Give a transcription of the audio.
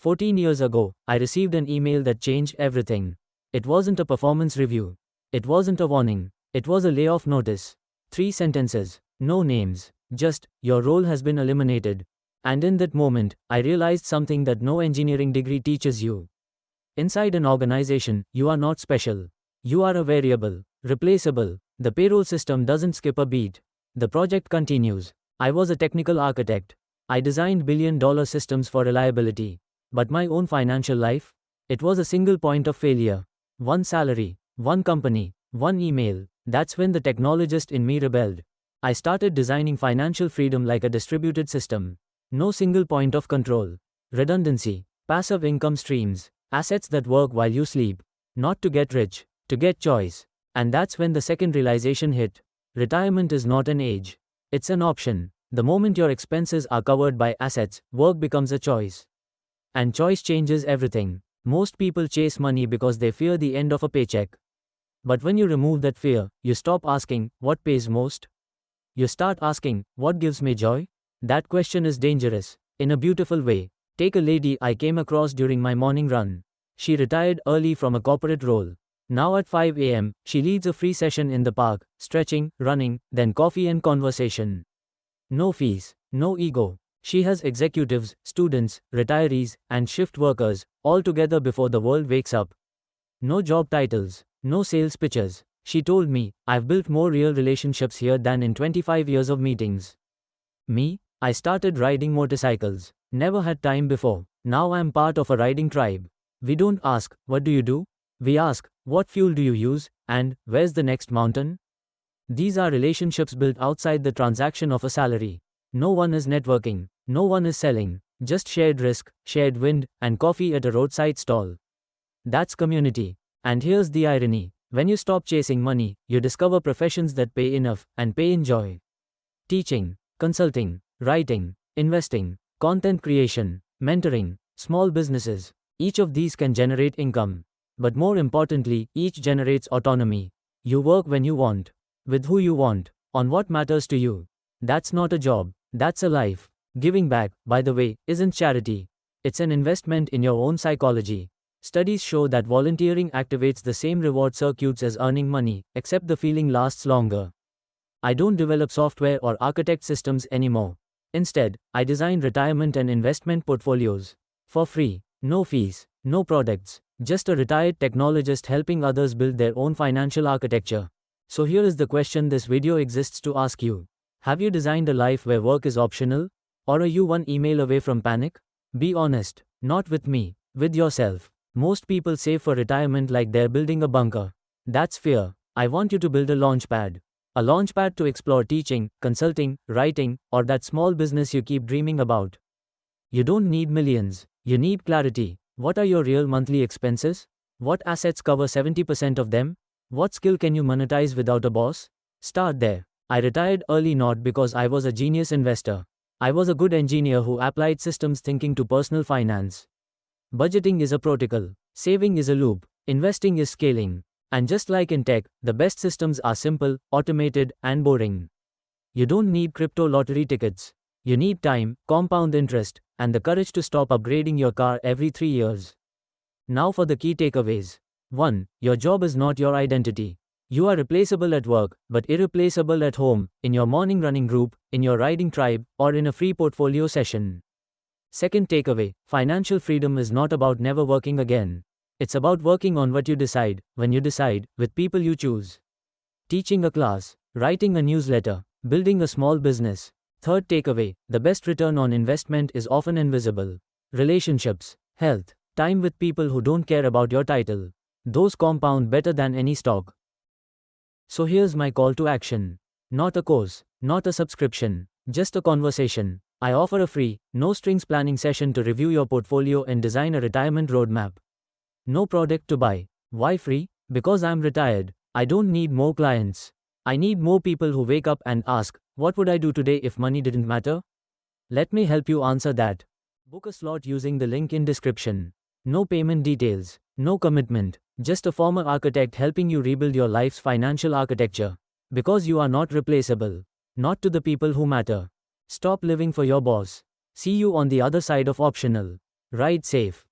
14 years ago, I received an email that changed everything. It wasn't a performance review. It wasn't a warning. It was a layoff notice. 3 sentences, no names, just, your role has been eliminated. And in that moment, I realized something that no engineering degree teaches you. Inside an organization, you are not special. You are a variable, replaceable. The payroll system doesn't skip a beat. The project continues. I was a technical architect. I designed billion-dollar systems for reliability. But my own financial life? It was a single point of failure. One salary, one company, one email. That's when the technologist in me rebelled. I started designing financial freedom like a distributed system. No single point of control. Redundancy, passive income streams, assets that work while you sleep. Not to get rich, to get choice. And that's when the second realization hit. Retirement is not an age. It's an option. The moment your expenses are covered by assets, work becomes a choice. And choice changes everything. Most people chase money because they fear the end of a paycheck. But when you remove that fear, you stop asking, what pays most? You start asking, what gives me joy? That question is dangerous. In a beautiful way. Take a lady I came across during my morning run. She retired early from a corporate role. Now at 5 a.m., she leads a free session in the park, stretching, running, then coffee and conversation. No fees, no ego. She has executives, students, retirees, and shift workers, all together before the world wakes up. No job titles, no sales pitches. She told me, I've built more real relationships here than in 25 years of meetings. Me? I started riding motorcycles. Never had time before. Now I'm part of a riding tribe. We don't ask, what do you do? We ask, what fuel do you use, and where's the next mountain? These are relationships built outside the transaction of a salary. No one is networking, no one is selling, just shared risk, shared wind, and coffee at a roadside stall. That's community. And here's the irony. When you stop chasing money, you discover professions that pay enough, and pay in joy. Teaching, consulting, writing, investing, content creation, mentoring, small businesses. Each of these can generate income. But more importantly, each generates autonomy. You work when you want, with who you want, on what matters to you. That's not a job, that's a life. Giving back, by the way, isn't charity. It's an investment in your own psychology. Studies show that volunteering activates the same reward circuits as earning money, except the feeling lasts longer. I don't develop software or architect systems anymore. Instead, I design retirement and investment portfolios. For free, no fees, no products. Just a retired technologist helping others build their own financial architecture. So here is the question this video exists to ask you. Have you designed a life where work is optional? Or are you one email away from panic? Be honest, not with me, with yourself. Most people save for retirement like they're building a bunker. That's fear. I want you to build a launchpad. A launchpad to explore teaching, consulting, writing, or that small business you keep dreaming about. You don't need millions. You need clarity. What are your real monthly expenses? What assets cover 70% of them? What skill can you monetize without a boss? Start there. I retired early not because I was a genius investor. I was a good engineer who applied systems thinking to personal finance. Budgeting is a protocol. Saving is a loop. Investing is scaling. And just like in tech, the best systems are simple, automated, and boring. You don't need crypto lottery tickets. You need time, compound interest, and the courage to stop upgrading your car every 3 years. Now for the key takeaways. 1. Your job is not your identity. You are replaceable at work, but irreplaceable at home, in your morning running group, in your riding tribe, or in a free portfolio session. Second takeaway, financial freedom is not about never working again. It's about working on what you decide, when you decide, with people you choose. Teaching a class, writing a newsletter, building a small business. Third takeaway, the best return on investment is often invisible. Relationships, health, time with people who don't care about your title. Those compound better than any stock. So here's my call to action. Not a course, not a subscription, just a conversation. I offer a free, no-strings planning session to review your portfolio and design a retirement roadmap. No product to buy. Why free? Because I'm retired. I don't need more clients. I need more people who wake up and ask, what would I do today if money didn't matter? Let me help you answer that. Book a slot using the link in description. No payment details, no commitment, just a former architect helping you rebuild your life's financial architecture. Because you are not replaceable. Not to the people who matter. Stop living for your boss. See you on the other side of optional. Ride safe.